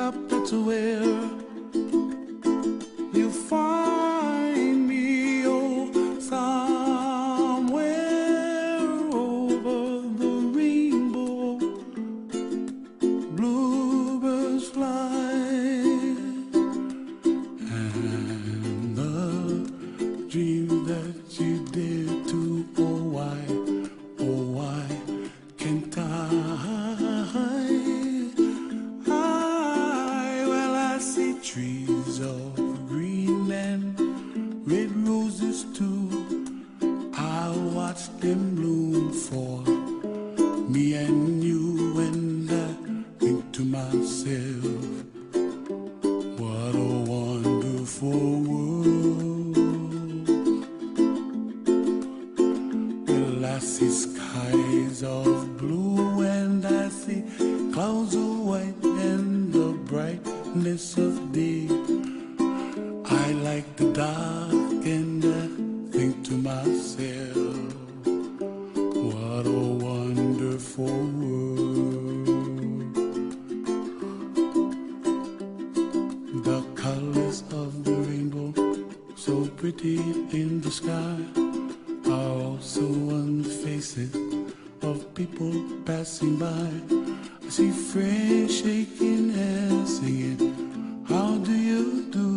up, that's where you find me, oh, somewhere over the rainbow. Bluebirds fly, and the dream that you did to, oh why can't I? Well, I see trees of green and red roses too. I watch them bloom for me and you, and I think to myself, what a wonderful world. Well, I see skies of blue and I see clouds of white and the brightness of day. I like the dark and I think to myself, what a wonderful world. The colors of the rainbow, so pretty in the sky, are also on the faces of people passing by. I see friends shaking hands, singing, how do you do?